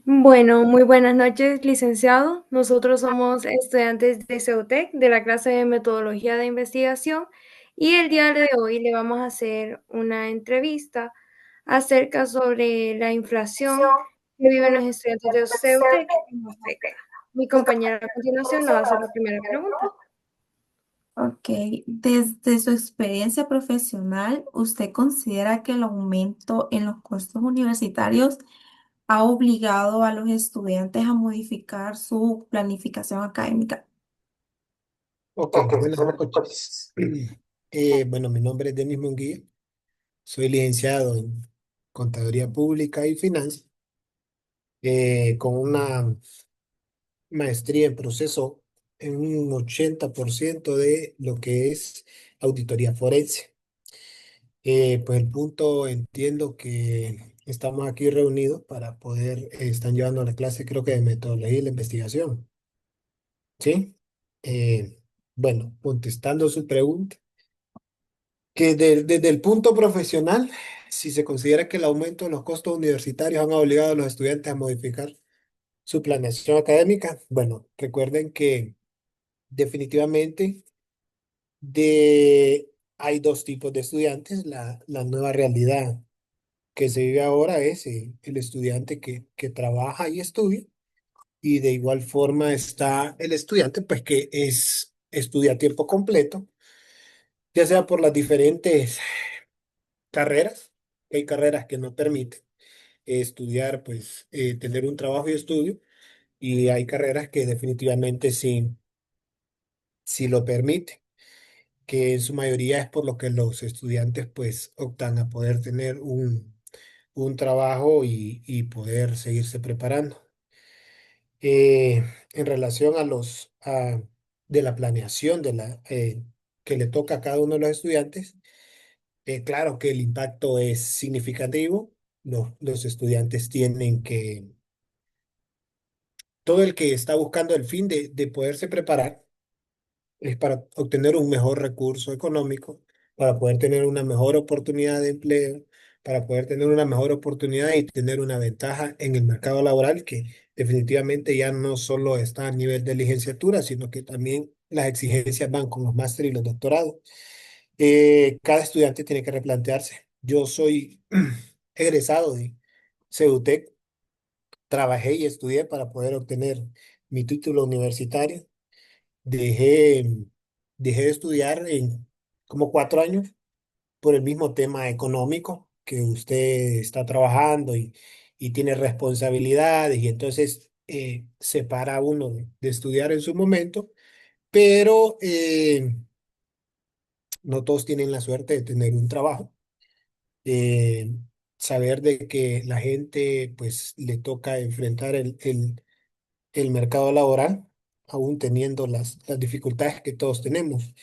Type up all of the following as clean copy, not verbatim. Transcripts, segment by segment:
Bueno, muy buenas noches, licenciado. Nosotros somos estudiantes de CEUTEC, de la clase de Metodología de Investigación, y el día de hoy le vamos a hacer una entrevista acerca sobre la inflación que viven los estudiantes de CEUTEC y nos afecta. Mi compañera a continuación nos va a hacer la primera pregunta. Ok, desde su experiencia profesional, ¿usted considera que el aumento en los costos universitarios ha obligado a los estudiantes a modificar su planificación académica? Ok, buenas noches. Bueno, mi nombre es Denis Munguía, soy licenciado en Contaduría Pública y Finanzas, con una maestría en proceso en un 80% de lo que es auditoría forense. Pues el punto, entiendo que estamos aquí reunidos para poder, están llevando la clase creo que de metodología y la investigación, ¿sí? Bueno, contestando su pregunta. Que desde el punto profesional, si se considera que el aumento de los costos universitarios han obligado a los estudiantes a modificar su planeación académica, bueno, recuerden que definitivamente hay dos tipos de estudiantes. La nueva realidad que se vive ahora es el estudiante que trabaja y estudia, y de igual forma está el estudiante pues que estudia a tiempo completo, ya sea por las diferentes carreras. Hay carreras que no permiten estudiar, pues tener un trabajo y estudio, y hay carreras que definitivamente sí lo permiten, que en su mayoría es por lo que los estudiantes pues optan a poder tener un trabajo y poder seguirse preparando. Eh, en relación a de la planeación que le toca a cada uno de los estudiantes, claro que el impacto es significativo. Los estudiantes tienen que, todo el que está buscando el fin de poderse preparar, es para obtener un mejor recurso económico, para poder tener una mejor oportunidad de empleo, para poder tener una mejor oportunidad y tener una ventaja en el mercado laboral, que definitivamente ya no solo está a nivel de licenciatura, sino que también las exigencias van con los másteres y los doctorados. Cada estudiante tiene que replantearse. Yo soy egresado de CEUTEC, trabajé y estudié para poder obtener mi título universitario. Dejé, dejé de estudiar en como 4 años por el mismo tema económico, que usted está trabajando y tiene responsabilidades, y entonces se para uno de estudiar en su momento, pero no todos tienen la suerte de tener un trabajo. eh, Saber de que la gente pues le toca enfrentar el mercado laboral, aún teniendo las dificultades que todos tenemos.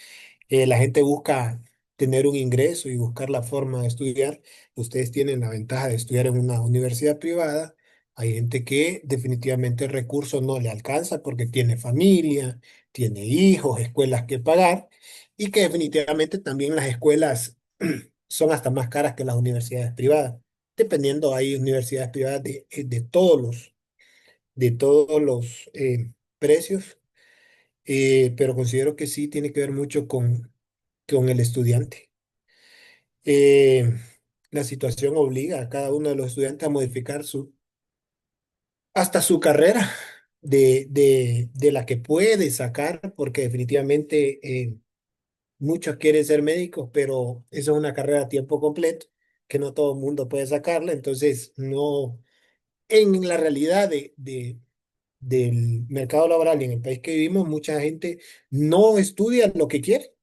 La gente busca tener un ingreso y buscar la forma de estudiar. Ustedes tienen la ventaja de estudiar en una universidad privada. Hay gente que definitivamente el recurso no le alcanza porque tiene familia, tiene hijos, escuelas que pagar, y que definitivamente también las escuelas son hasta más caras que las universidades privadas. Dependiendo, hay universidades privadas de todos los precios, pero considero que sí tiene que ver mucho con el estudiante. Eh, la situación obliga a cada uno de los estudiantes a modificar hasta su carrera de la que puede sacar, porque definitivamente muchos quieren ser médicos, pero eso es una carrera a tiempo completo que no todo el mundo puede sacarla. Entonces, no, en la realidad del mercado laboral y en el país que vivimos, mucha gente no estudia lo que quiere,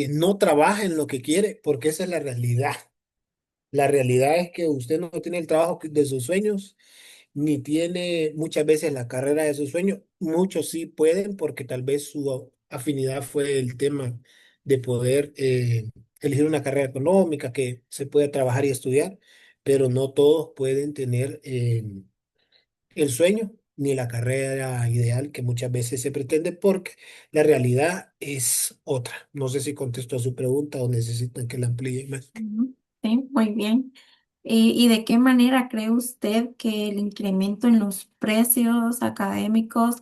no trabaja en lo que quiere, porque esa es la realidad. La realidad es que usted no tiene el trabajo de sus sueños, ni tiene muchas veces la carrera de sus sueños. Muchos sí pueden porque tal vez su afinidad fue el tema de poder elegir una carrera económica que se puede trabajar y estudiar, pero no todos pueden tener el sueño ni la carrera ideal que muchas veces se pretende porque la realidad es otra. No sé si contesto a su pregunta o necesitan que la amplíe más. Ujú. Sí, muy bien. ¿Y de qué manera cree usted que el incremento en los precios académicos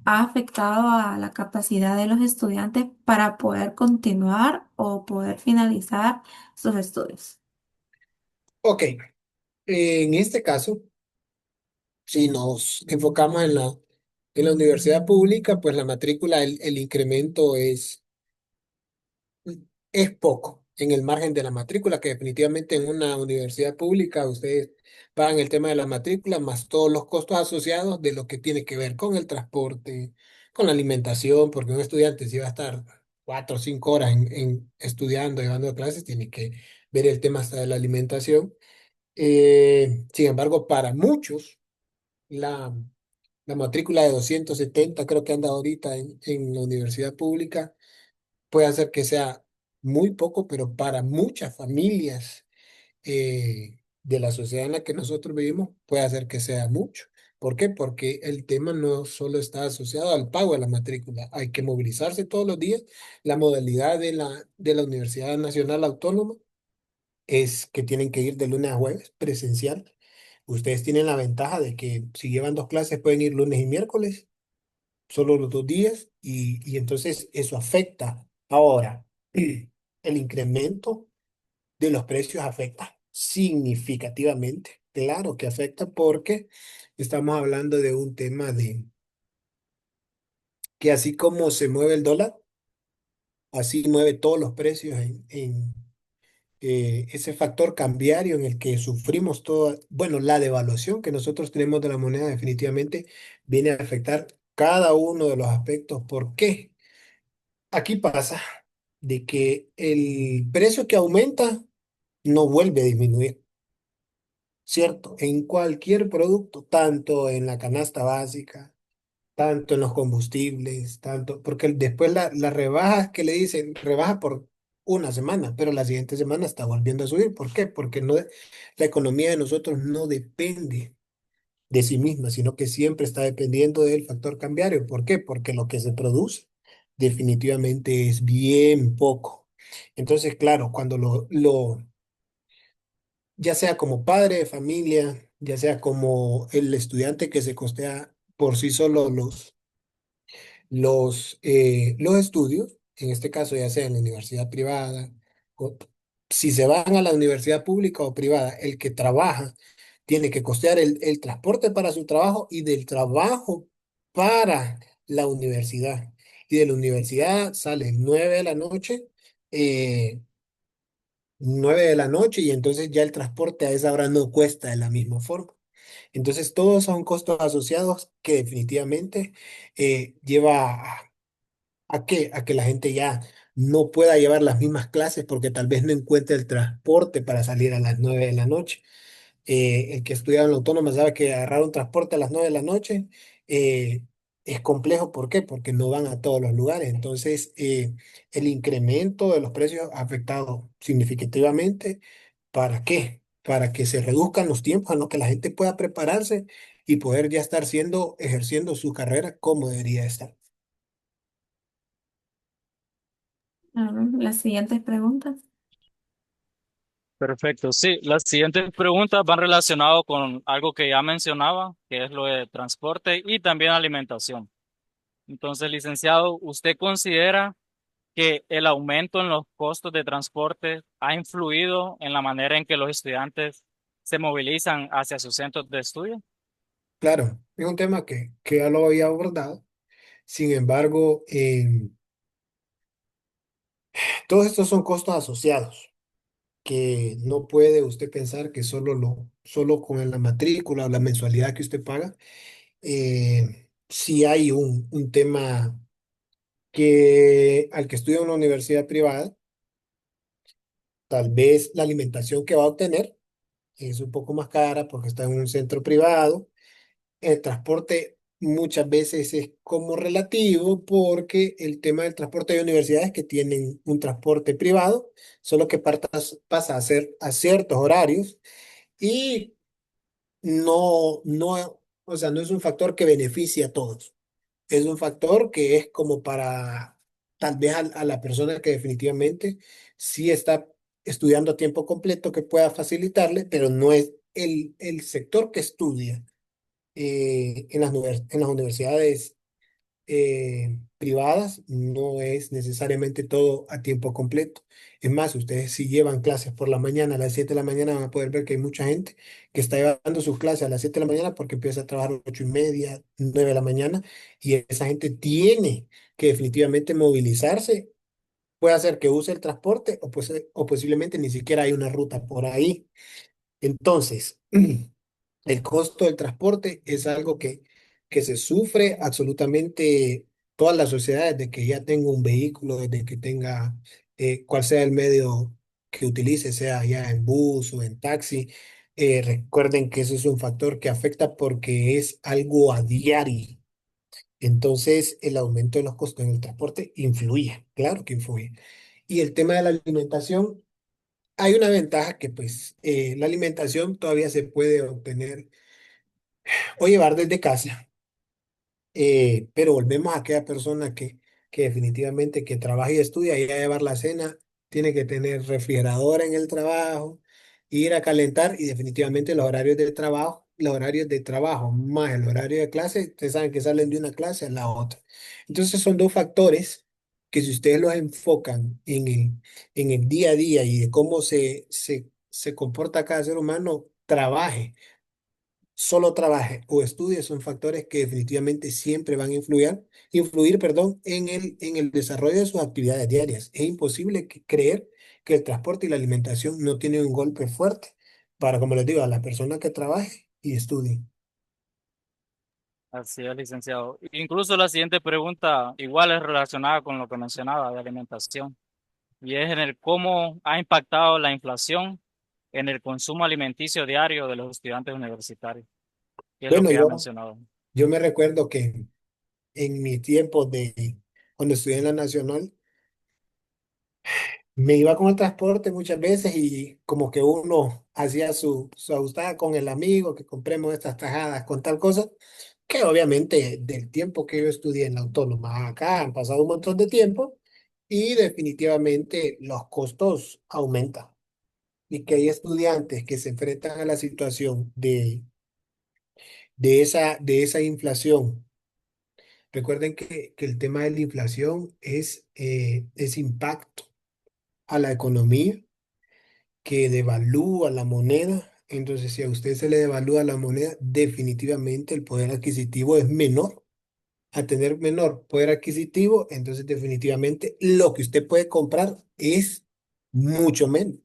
ha afectado a la capacidad de los estudiantes para poder continuar o poder finalizar sus estudios? Ok, en este caso, si nos enfocamos en la universidad pública, pues la matrícula, el incremento es poco en el margen de la matrícula, que definitivamente en una universidad pública ustedes pagan el tema de la matrícula más todos los costos asociados de lo que tiene que ver con el transporte, con la alimentación, porque un estudiante si va a estar 4 o 5 horas estudiando, llevando clases, tiene que ver el tema hasta de la alimentación. Sin embargo, para muchos, la, la matrícula de 270 creo que anda ahorita en la universidad pública, puede hacer que sea muy poco, pero para muchas familias de la sociedad en la que nosotros vivimos, puede hacer que sea mucho. ¿Por qué? Porque el tema no solo está asociado al pago de la matrícula, hay que movilizarse todos los días. La modalidad de la Universidad Nacional Autónoma es que tienen que ir de lunes a jueves presencial. Ustedes tienen la ventaja de que si llevan 2 clases pueden ir lunes y miércoles, solo los 2 días, y entonces eso afecta. Ahora, el incremento de los precios afecta significativamente. Claro que afecta porque estamos hablando de un tema de que así como se mueve el dólar, así mueve todos los precios en ese factor cambiario en el que sufrimos toda, bueno, la devaluación que nosotros tenemos de la moneda definitivamente viene a afectar cada uno de los aspectos. ¿Por qué? Aquí pasa de que el precio que aumenta no vuelve a disminuir, ¿cierto? En cualquier producto, tanto en la canasta básica, tanto en los combustibles, tanto, porque después las rebajas que le dicen, rebaja por una semana, pero la siguiente semana está volviendo a subir. ¿Por qué? Porque no, la economía de nosotros no depende de sí misma, sino que siempre está dependiendo del factor cambiario. ¿Por qué? Porque lo que se produce definitivamente es bien poco. Entonces, claro, cuando ya sea como padre de familia, ya sea como el estudiante que se costea por sí solo los estudios, en este caso ya sea en la universidad privada, o si se van a la universidad pública o privada, el que trabaja tiene que costear el transporte para su trabajo y del trabajo para la universidad. Y de la universidad sale 9 de la noche, eh, 9 de la noche, y entonces ya el transporte a esa hora no cuesta de la misma forma. Entonces todos son costos asociados que definitivamente lleva ¿a qué? A que la gente ya no pueda llevar las mismas clases porque tal vez no encuentre el transporte para salir a las 9 de la noche. El que estudia en la autónoma sabe que agarrar un transporte a las 9 de la noche eh, es complejo. ¿Por qué? Porque no van a todos los lugares. Entonces, el incremento de los precios ha afectado significativamente. ¿Para qué? Para que se reduzcan los tiempos en los que la gente pueda prepararse y poder ya estar ejerciendo su carrera como debería estar. Las siguientes preguntas. Perfecto. Sí, las siguientes preguntas van relacionadas con algo que ya mencionaba, que es lo de transporte y también alimentación. Entonces, licenciado, ¿usted considera que el aumento en los costos de transporte ha influido en la manera en que los estudiantes se movilizan hacia sus centros de estudio? Claro, es un tema que ya lo había abordado. Sin embargo, todos estos son costos asociados que no puede usted pensar que solo con la matrícula o la mensualidad que usted paga. Si hay un tema que al que estudia en una universidad privada, tal vez la alimentación que va a obtener es un poco más cara porque está en un centro privado. El transporte muchas veces es como relativo porque el tema del transporte de universidades que tienen un transporte privado, solo que pasa a ser a ciertos horarios y no O sea, no es un factor que beneficie a todos. Es un factor que es como para tal vez a la persona que definitivamente sí está estudiando a tiempo completo que pueda facilitarle, pero no es el sector que estudia en las universidades privadas, no es necesariamente todo a tiempo completo. Es más, ustedes si llevan clases por la mañana, a las 7 de la mañana, van a poder ver que hay mucha gente que está llevando sus clases a las 7 de la mañana porque empieza a trabajar a las 8:30, 9 de la mañana, y esa gente tiene que definitivamente movilizarse. Puede hacer que use el transporte o, pues, o posiblemente ni siquiera hay una ruta por ahí. Entonces, el costo del transporte es algo que se sufre absolutamente todas las sociedades, desde que ya tenga un vehículo, desde que tenga cual sea el medio que utilice, sea ya en bus o en taxi. Recuerden que eso es un factor que afecta porque es algo a diario. Entonces, el aumento de los costos en el transporte influye, claro que influye. Y el tema de la alimentación, hay una ventaja que pues la alimentación todavía se puede obtener o llevar desde casa. Pero volvemos a aquella persona que definitivamente que trabaja y estudia y a llevar la cena, tiene que tener refrigerador en el trabajo, ir a calentar y definitivamente los horarios de trabajo más el horario de clase, ustedes saben que salen de una clase a la otra. Entonces son dos factores que si ustedes los enfocan en el día a día y de cómo se comporta cada ser humano, trabaje solo trabaje o estudie son factores que definitivamente siempre van a influir, perdón, en el desarrollo de sus actividades diarias. Es imposible creer que el transporte y la alimentación no tienen un golpe fuerte para, como les digo, a la persona que trabaje y estudie. Así es, licenciado. Incluso la siguiente pregunta igual es relacionada con lo que mencionaba de alimentación y es en el cómo ha impactado la inflación en el consumo alimenticio diario de los estudiantes universitarios, que es lo Bueno, que ya mencionado. yo me recuerdo que en mi tiempo de cuando estudié en la Nacional, me iba con el transporte muchas veces y como que uno hacía su ajustada con el amigo, que compremos estas tajadas con tal cosa, que obviamente del tiempo que yo estudié en la autónoma acá han pasado un montón de tiempo y definitivamente los costos aumentan. Y que hay estudiantes que se enfrentan a la situación de esa inflación. Recuerden que el tema de la inflación es impacto a la economía que devalúa la moneda. Entonces, si a usted se le devalúa la moneda, definitivamente el poder adquisitivo es menor. A tener menor poder adquisitivo, entonces definitivamente lo que usted puede comprar es mucho menos.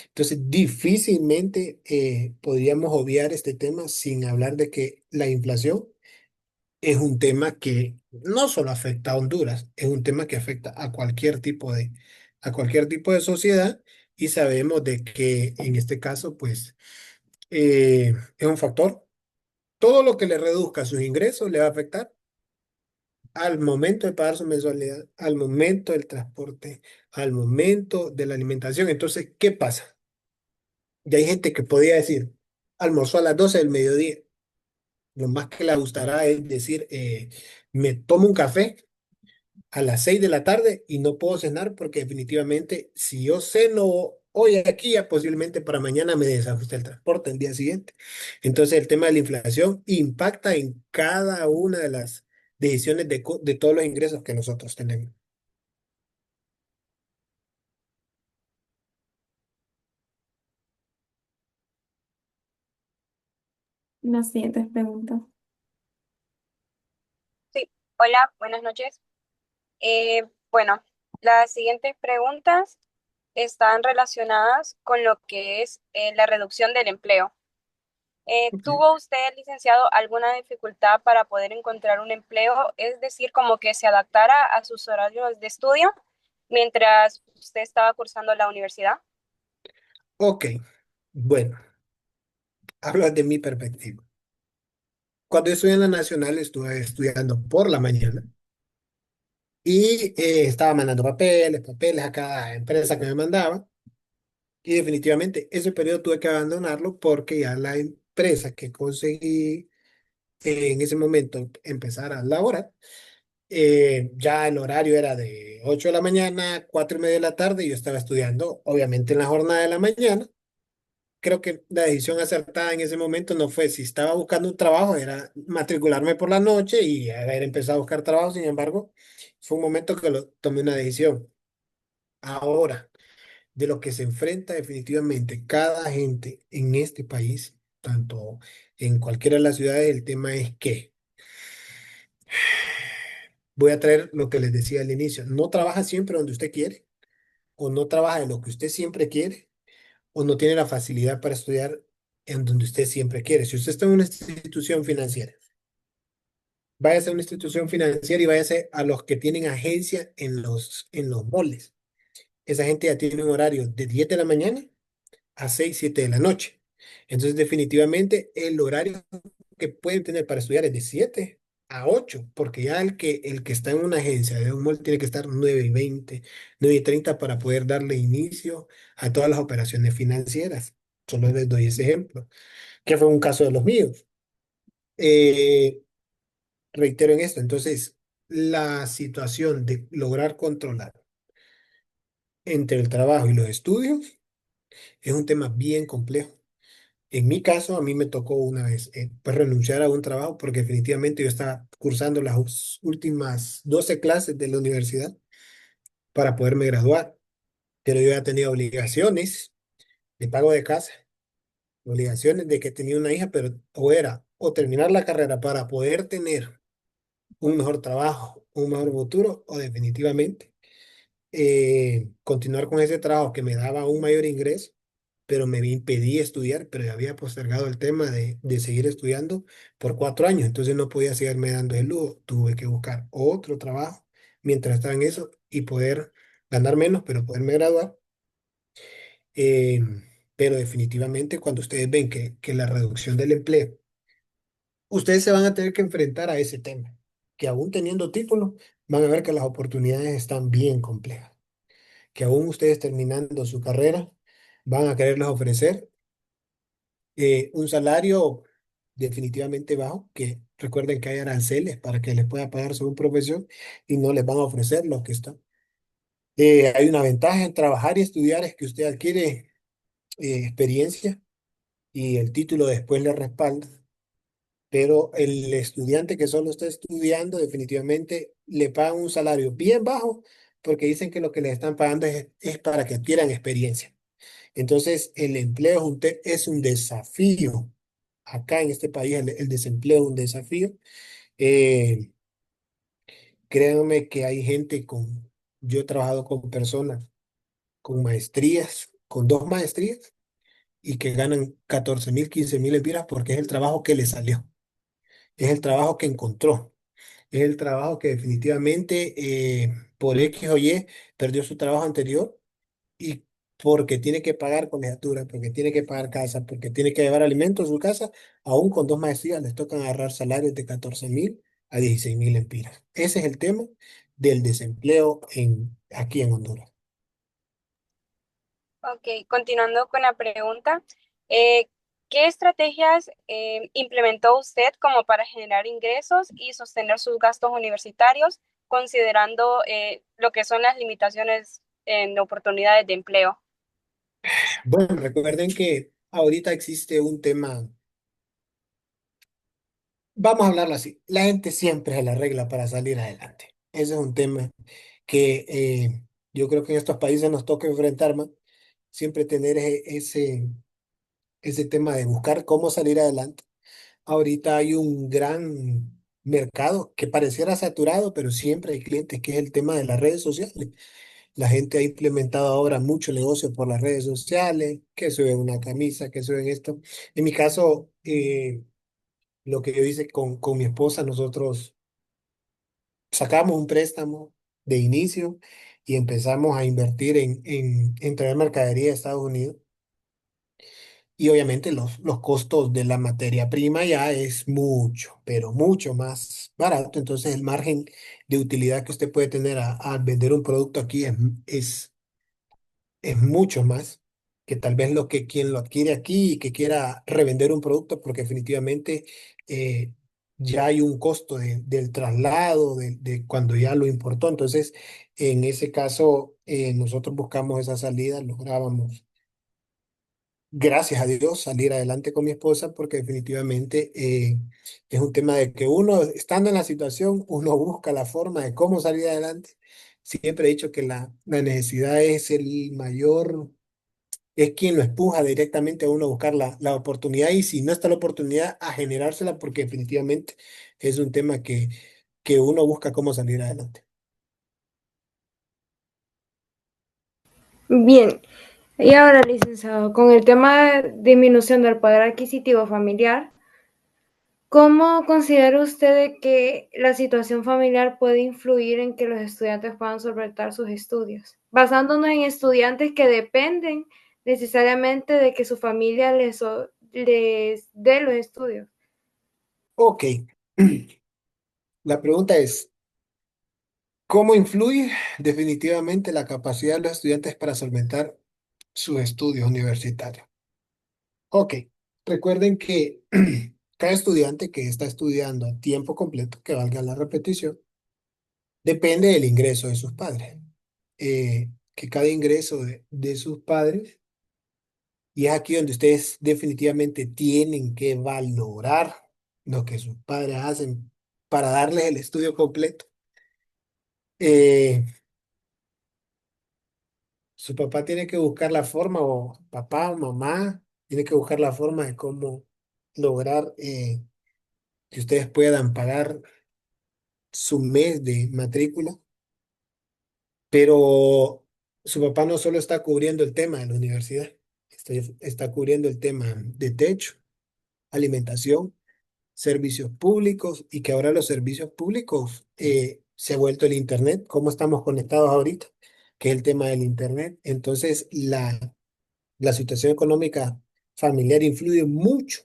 Entonces, difícilmente podríamos obviar este tema sin hablar de que la inflación es un tema que no solo afecta a Honduras, es un tema que afecta a cualquier tipo de sociedad y sabemos de que en este caso, pues, es un factor. Todo lo que le reduzca sus ingresos le va a afectar al momento de pagar su mensualidad, al momento del transporte, al momento de la alimentación. Entonces, ¿qué pasa? Y hay gente que podría decir, almorzó a las 12 del mediodía. Lo más que le gustará es decir, me tomo un café a las 6 de la tarde y no puedo cenar porque definitivamente si yo ceno hoy aquí, ya posiblemente para mañana me desajuste el transporte el día siguiente. Entonces el tema de la inflación impacta en cada una de las decisiones de todos los ingresos que nosotros tenemos. Las siguientes preguntas. Sí, hola, buenas noches. Bueno, las siguientes preguntas están relacionadas con lo que es la reducción del empleo. Ok. ¿Tuvo usted, licenciado, alguna dificultad para poder encontrar un empleo? Es decir, como que se adaptara a sus horarios de estudio mientras usted estaba cursando la universidad. Ok, bueno, hablo de mi perspectiva. Cuando yo estudié en la Nacional, estuve estudiando por la mañana y estaba mandando papeles a cada empresa que me mandaba. Y definitivamente ese periodo tuve que abandonarlo porque ya la empresa que conseguí en ese momento empezar a laborar, ya el horario era de 8 de la mañana, 4:30 de la tarde, y yo estaba estudiando, obviamente en la jornada de la mañana. Creo que la decisión acertada en ese momento no fue si estaba buscando un trabajo, era matricularme por la noche y haber empezado a buscar trabajo. Sin embargo, fue un momento que tomé una decisión. Ahora, de lo que se enfrenta definitivamente cada gente en este país, tanto en cualquiera de las ciudades, el tema es que voy a traer lo que les decía al inicio: no trabaja siempre donde usted quiere, o no trabaja de lo que usted siempre quiere, o no tiene la facilidad para estudiar en donde usted siempre quiere. Si usted está en una institución financiera, váyase a una institución financiera y váyase a los que tienen agencia en los moles. Esa gente ya tiene un horario de 10 de la mañana a 6 7 de la noche. Entonces, definitivamente, el horario que pueden tener para estudiar es de 7 a 8, porque ya el que está en una agencia de un mall tiene que estar 9:20, 9:30 para poder darle inicio a todas las operaciones financieras. Solo les doy ese ejemplo, que fue un caso de los míos. Eh, Reitero en esto. Entonces, la situación de lograr controlar entre el trabajo y los estudios es un tema bien complejo. En mi caso, a mí me tocó una vez pues renunciar a un trabajo porque definitivamente yo estaba cursando las últimas 12 clases de la universidad para poderme graduar, pero yo ya tenía obligaciones de pago de casa, obligaciones de que tenía una hija, pero o era o terminar la carrera para poder tener un mejor trabajo, un mejor futuro, o definitivamente continuar con ese trabajo que me daba un mayor ingreso, pero me impedía estudiar, pero ya había postergado el tema de seguir estudiando por 4 años. Entonces no podía seguirme dando el lujo, tuve que buscar otro trabajo mientras estaba en eso y poder ganar menos, pero poderme graduar. Eh, pero definitivamente cuando ustedes ven que la reducción del empleo, ustedes se van a tener que enfrentar a ese tema, que aún teniendo título, van a ver que las oportunidades están bien complejas, que aún ustedes terminando su carrera van a quererles ofrecer un salario definitivamente bajo, que recuerden que hay aranceles para que les pueda pagar según profesión y no les van a ofrecer lo que está. Hay una ventaja en trabajar y estudiar, es que usted adquiere experiencia y el título después le respalda, pero el estudiante que solo está estudiando definitivamente le pagan un salario bien bajo porque dicen que lo que les están pagando es para que adquieran experiencia. Entonces, el empleo es un desafío. Acá en este país el desempleo es un desafío. Eh, Créanme que hay gente yo he trabajado con personas con maestrías, con 2 maestrías, y que ganan 14,000, 15,000 lempiras porque es el trabajo que le salió, es el trabajo que encontró, es el trabajo que definitivamente por X o Y perdió su trabajo anterior, y porque tiene que pagar colegiatura, porque tiene que pagar casa, porque tiene que llevar alimentos a su casa, aún con 2 maestrías les tocan agarrar salarios de 14,000 a 16,000 lempiras. Ese es el tema del desempleo aquí en Honduras. Ok, continuando con la pregunta, eh, ¿qué estrategias implementó usted como para generar ingresos y sostener sus gastos universitarios, considerando lo que son las limitaciones en oportunidades de empleo? Bueno, recuerden que ahorita existe un tema, vamos a hablarlo así: la gente siempre se la arregla para salir adelante. Ese es un tema que yo creo que en estos países nos toca enfrentar más, siempre tener ese tema de buscar cómo salir adelante. Ahorita hay un gran mercado que pareciera saturado, pero siempre hay clientes, que es el tema de las redes sociales. La gente ha implementado ahora mucho negocio por las redes sociales, que suben una camisa, que suben esto. En mi caso, lo que yo hice con mi esposa, nosotros sacamos un préstamo de inicio y empezamos a invertir en traer mercadería de Estados Unidos. Y obviamente los costos de la materia prima ya es mucho, pero mucho más barato. Entonces el margen de utilidad que usted puede tener al vender un producto aquí es mucho más que tal vez lo que quien lo adquiere aquí y que quiera revender un producto, porque definitivamente eh, ya hay un costo del traslado, de cuando ya lo importó. Entonces, en ese caso, nosotros buscamos esa salida, lográbamos, gracias a Dios, salir adelante con mi esposa, porque definitivamente es un tema de que uno, estando en la situación, uno busca la forma de cómo salir adelante. Siempre he dicho que la necesidad es el mayor, es quien lo empuja directamente a uno a buscar la oportunidad, y si no está la oportunidad, a generársela, porque definitivamente es un tema que uno busca cómo salir adelante. Bien, y ahora, licenciado, con el tema de disminución del poder adquisitivo familiar, ¿cómo considera usted de que la situación familiar puede influir en que los estudiantes puedan solventar sus estudios? Basándonos en estudiantes que dependen necesariamente de que su familia les dé los estudios. Ok, la pregunta es, ¿cómo influye definitivamente la capacidad de los estudiantes para solventar sus estudios universitarios? Ok, recuerden que cada estudiante que está estudiando a tiempo completo, que valga la repetición, depende del ingreso de sus padres. Que cada ingreso de sus padres, y es aquí donde ustedes definitivamente tienen que valorar lo que sus padres hacen para darles el estudio completo. Eh, Su papá tiene que buscar la forma, o papá o mamá, tiene que buscar la forma de cómo lograr que ustedes puedan pagar su mes de matrícula, pero su papá no solo está cubriendo el tema de la universidad, está cubriendo el tema de techo, alimentación, servicios públicos, y que ahora los servicios públicos se ha vuelto el Internet, cómo estamos conectados ahorita, que es el tema del Internet. Entonces, la situación económica familiar influye mucho,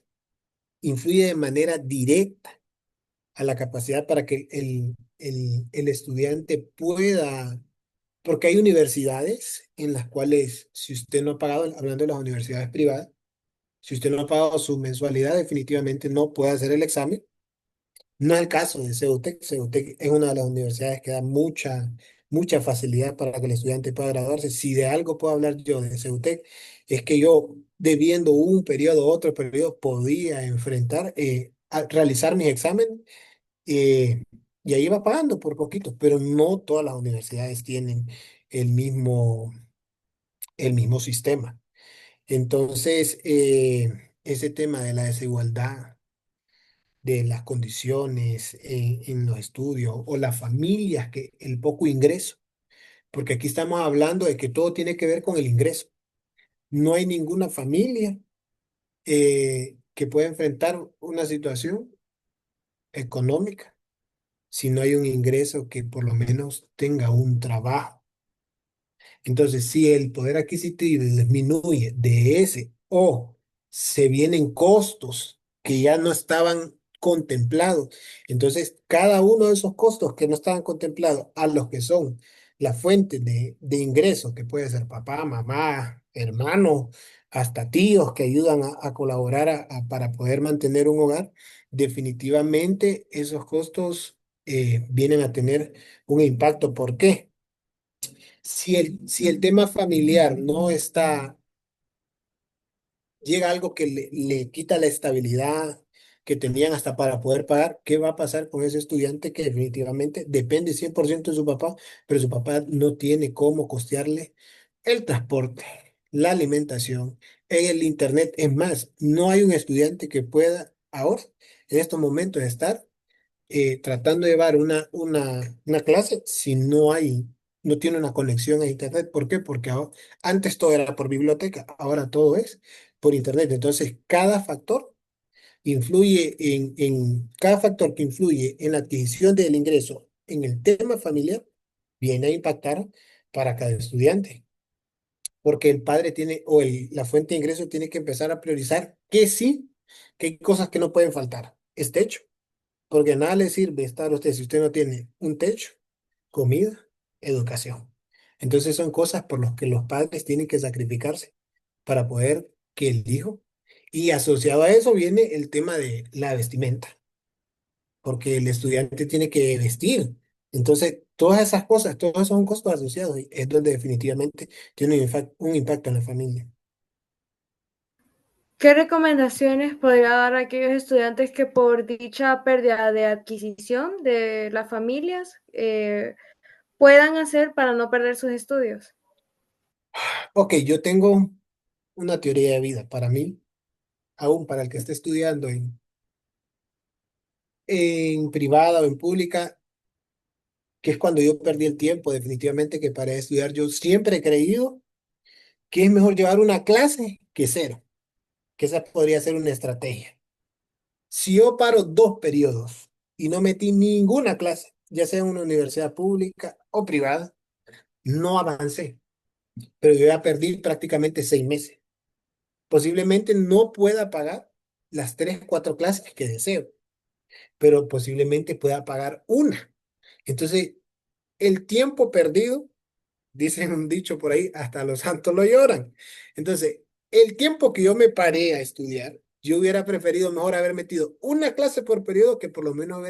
influye de manera directa a la capacidad para que el estudiante pueda, porque hay universidades en las cuales, si usted no ha pagado, hablando de las universidades privadas, si usted no ha pagado su mensualidad, definitivamente no puede hacer el examen. No es el caso de CEUTEC. CEUTEC es una de las universidades que da mucha facilidad para que el estudiante pueda graduarse. Si de algo puedo hablar yo de CEUTEC, es que yo, debiendo un periodo, otro periodo, podía enfrentar, realizar mis exámenes, eh, y ahí iba pagando por poquito, pero no todas las universidades tienen el mismo, el mismo sistema. Entonces, ese tema de la desigualdad, de las condiciones en los estudios, o las familias, que el poco ingreso, porque aquí estamos hablando de que todo tiene que ver con el ingreso. No hay ninguna familia que pueda enfrentar una situación económica si no hay un ingreso que por lo menos tenga un trabajo. Entonces, si el poder adquisitivo disminuye de ese, o se vienen costos que ya no estaban contemplados, entonces cada uno de esos costos que no estaban contemplados, a los que son la fuente de ingresos, que puede ser papá, mamá, hermano, hasta tíos que ayudan a colaborar para poder mantener un hogar, definitivamente esos costos vienen a tener un impacto. ¿Por qué? Si el tema familiar no está, llega algo que le quita la estabilidad que tenían hasta para poder pagar, ¿qué va a pasar con ese estudiante que definitivamente depende 100% de su papá, pero su papá no tiene cómo costearle el transporte, la alimentación, el internet? Es más, no hay un estudiante que pueda ahora, en estos momentos, estar tratando de llevar una clase si no tiene una conexión a internet. ¿Por qué? Porque antes todo era por biblioteca, ahora todo es por internet. Entonces, cada factor que influye en la adquisición del ingreso en el tema familiar viene a impactar para cada estudiante, porque el padre tiene, o la fuente de ingreso tiene que empezar a priorizar que sí, que hay cosas que no pueden faltar. Es techo, porque nada le sirve estar usted si usted no tiene un techo, comida, educación. Entonces son cosas por las que los padres tienen que sacrificarse para poder que el hijo, y asociado a eso viene el tema de la vestimenta. porque el estudiante tiene que vestir. Entonces, todas esas cosas, todos esos son costos asociados y es donde definitivamente tiene un impacto en la familia. ¿Qué recomendaciones podría dar a aquellos estudiantes que por dicha pérdida de adquisición de las familias puedan hacer para no perder sus estudios? Ok, yo tengo una teoría de vida para mí, aún para el que esté estudiando en privada o en pública, que es cuando yo perdí el tiempo, definitivamente que para estudiar yo siempre he creído que es mejor llevar una clase que cero, que esa podría ser una estrategia. Si yo paro 2 periodos y no metí ninguna clase, ya sea en una universidad pública o privada, no avancé, pero yo ya perdí prácticamente 6 meses. Posiblemente no pueda pagar las 3, 4 clases que deseo, pero posiblemente pueda pagar una. Entonces, el tiempo perdido, dicen un dicho por ahí, hasta los santos lo lloran. Entonces, el tiempo que yo me paré a estudiar, yo hubiera preferido mejor haber metido una clase por periodo que por lo menos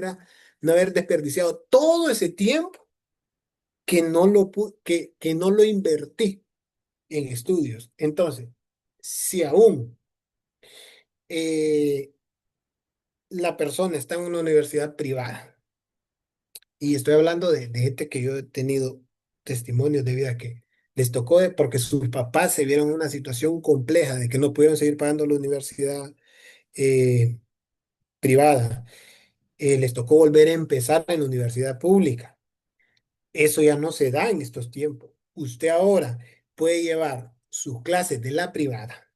no haber desperdiciado todo ese tiempo que no lo invertí en estudios. Entonces, si aún eh, la persona está en una universidad privada, y estoy hablando de gente que yo he tenido testimonios de vida que les tocó porque sus papás se vieron en una situación compleja de que no pudieron seguir pagando la universidad eh, privada. Les tocó volver a empezar en la universidad pública. Eso ya no se da en estos tiempos. Usted ahora puede llevar sus clases de la privada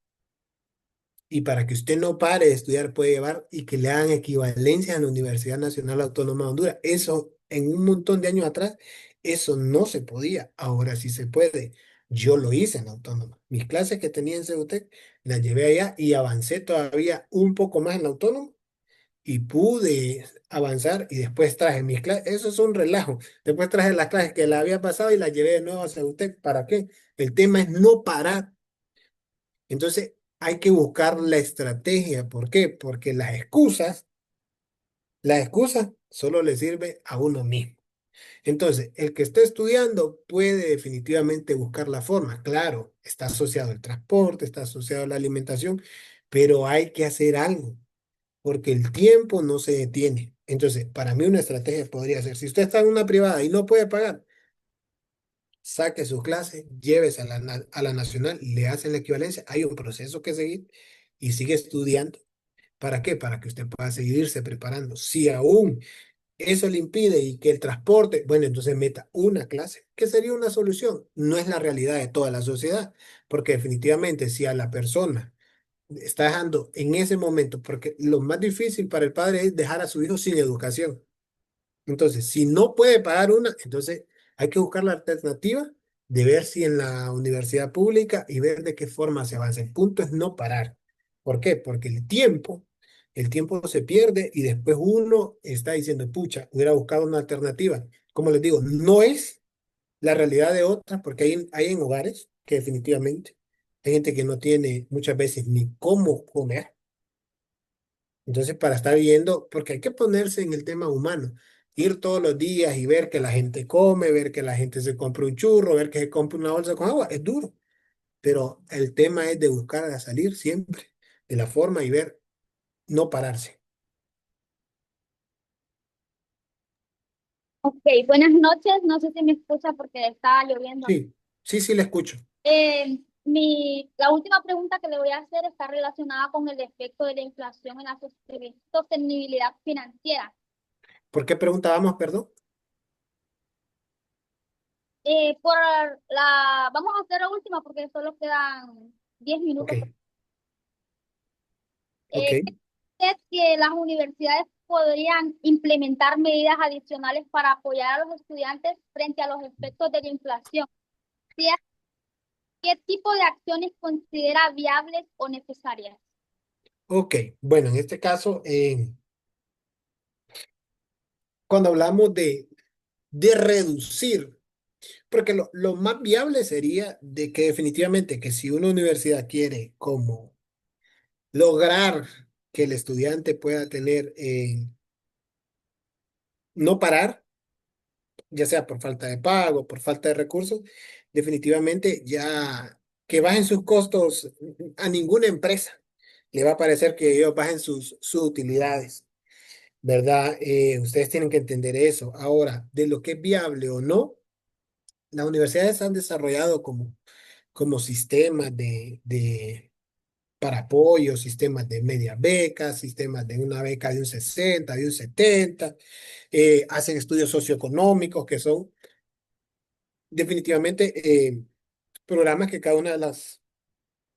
y para que usted no pare de estudiar puede llevar y que le hagan equivalencia en la Universidad Nacional Autónoma de Honduras. Eso en un montón de años atrás, eso no se podía. Ahora sí se puede. Yo lo hice en la autónoma. Mis clases que tenía en CEUTEC las llevé allá y avancé todavía un poco más en la autónoma y pude avanzar y después traje mis clases. Eso es un relajo. Después traje las clases que la había pasado y las llevé de nuevo a CEUTEC. ¿Para qué? El tema es no parar. Entonces hay que buscar la estrategia. ¿Por qué? Porque las excusas solo le sirve a uno mismo. Entonces, el que esté estudiando puede definitivamente buscar la forma. Claro, está asociado el transporte, está asociado la alimentación, pero hay que hacer algo, porque el tiempo no se detiene. Entonces, para mí una estrategia podría ser, si usted está en una privada y no puede pagar, saque sus clases, llévese a la nacional, le hacen la equivalencia, hay un proceso que seguir y sigue estudiando. ¿Para qué? Para que usted pueda seguirse preparando. Si aún eso le impide y que el transporte, bueno, entonces meta una clase, que sería una solución. No es la realidad de toda la sociedad, porque definitivamente si a la persona está dejando en ese momento, porque lo más difícil para el padre es dejar a su hijo sin educación. Entonces, si no puede pagar una, entonces hay que buscar la alternativa de ver si en la universidad pública y ver de qué forma se avanza. El punto es no parar. ¿Por qué? Porque el tiempo se pierde y después uno está diciendo, pucha, hubiera buscado una alternativa. Como les digo, no es la realidad de otras, porque hay en hogares que definitivamente hay gente que no tiene muchas veces ni cómo comer. Entonces, para estar viendo, porque hay que ponerse en el tema humano, ir todos los días y ver que la gente come, ver que la gente se compra un churro, ver que se compra una bolsa con agua, es duro, pero el tema es de buscar a salir siempre de la forma y ver, no pararse. Ok, buenas noches. No sé si me escucha porque está lloviendo. Sí, sí, sí, le escucho. La última pregunta que le voy a hacer está relacionada con el efecto de la inflación en la sostenibilidad financiera. ¿Por qué preguntábamos, perdón? Vamos a hacer la última porque solo quedan 10 Ok, minutos. ok. ¿Cree usted que las universidades podrían implementar medidas adicionales para apoyar a los estudiantes frente a los efectos de la inflación? Si es, ¿qué tipo de acciones considera viables o necesarias? Ok, bueno, en este caso, cuando hablamos de reducir, porque lo más viable sería de que definitivamente que si una universidad quiere como lograr que el estudiante pueda tener no parar, ya sea por falta de pago, por falta de recursos, definitivamente ya que bajen sus costos a ninguna empresa. Le va a parecer que ellos bajen sus utilidades, ¿verdad? Ustedes tienen que entender eso. Ahora, de lo que es viable o no, las universidades han desarrollado como sistemas para apoyo, sistemas de media beca, sistemas de una beca de un 60, de un 70, hacen estudios socioeconómicos que son definitivamente programas que cada una de las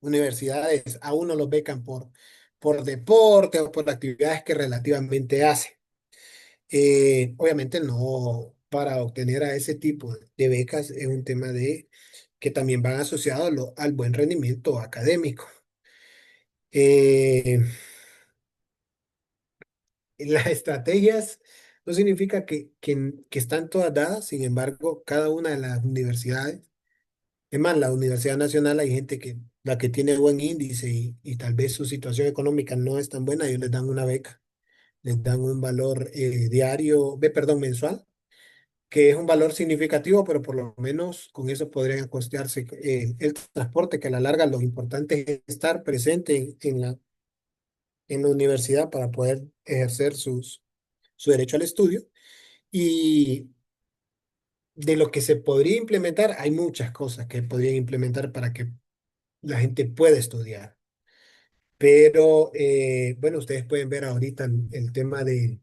universidades a uno los becan por deporte o por actividades que relativamente hacen. Obviamente no para obtener a ese tipo de becas es un tema de que también van asociados al buen rendimiento académico. Eh, las estrategias no significa que están todas dadas, sin embargo, cada una de las universidades, es más, la Universidad Nacional hay gente que la que tiene buen índice y tal vez su situación económica no es tan buena, ellos les dan una beca, les dan un valor diario, perdón, mensual, que es un valor significativo, pero por lo menos con eso podrían costearse el transporte, que a la larga lo importante es estar presente en la universidad para poder ejercer su derecho al estudio. Y de lo que se podría implementar, hay muchas cosas que podrían implementar para que la gente pueda estudiar. Pero bueno, ustedes pueden ver ahorita el tema de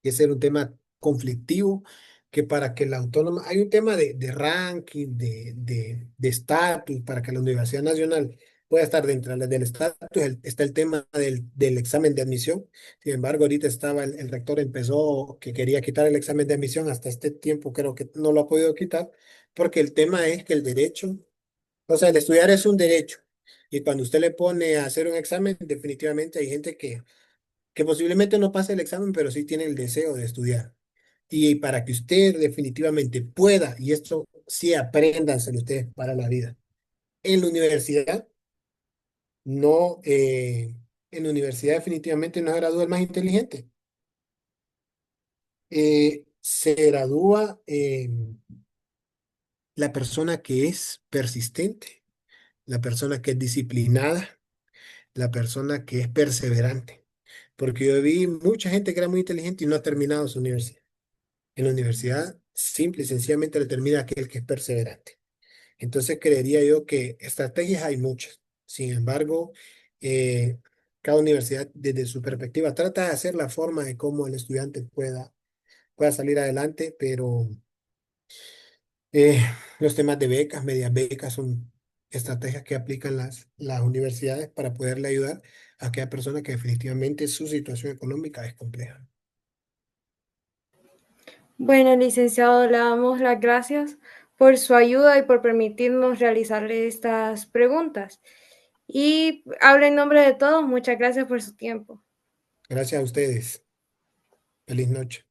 y ese era un tema conflictivo, que para que la autónoma, hay un tema de ranking, de estatus, para que la Universidad Nacional pueda estar dentro del estatus, está el tema del examen de admisión. Sin embargo, ahorita estaba, el rector empezó que quería quitar el examen de admisión, hasta este tiempo creo que no lo ha podido quitar, porque el tema es que el derecho, o sea, el estudiar es un derecho. Y cuando usted le pone a hacer un examen, definitivamente hay gente que posiblemente no pase el examen, pero sí tiene el deseo de estudiar. Y para que usted definitivamente pueda, y esto sí apréndanselo ustedes para la vida, en la universidad, no, en la universidad definitivamente no se gradúa el más inteligente. Se gradúa la persona que es persistente, la persona que es disciplinada, la persona que es perseverante. Porque yo vi mucha gente que era muy inteligente y no ha terminado su universidad. En la universidad, simple y sencillamente le termina aquel que es perseverante. Entonces, creería yo que estrategias hay muchas. Sin embargo, eh, cada universidad, desde su perspectiva, trata de hacer la forma de cómo el estudiante pueda salir adelante, pero eh, los temas de becas, medias becas, son estrategias que aplican las universidades para poderle ayudar a aquella persona que definitivamente su situación económica es compleja. Bueno, licenciado, le damos las gracias por su ayuda y por permitirnos realizarle estas preguntas. Y hablo en nombre de todos, muchas gracias por su tiempo. Gracias a ustedes. Feliz noche.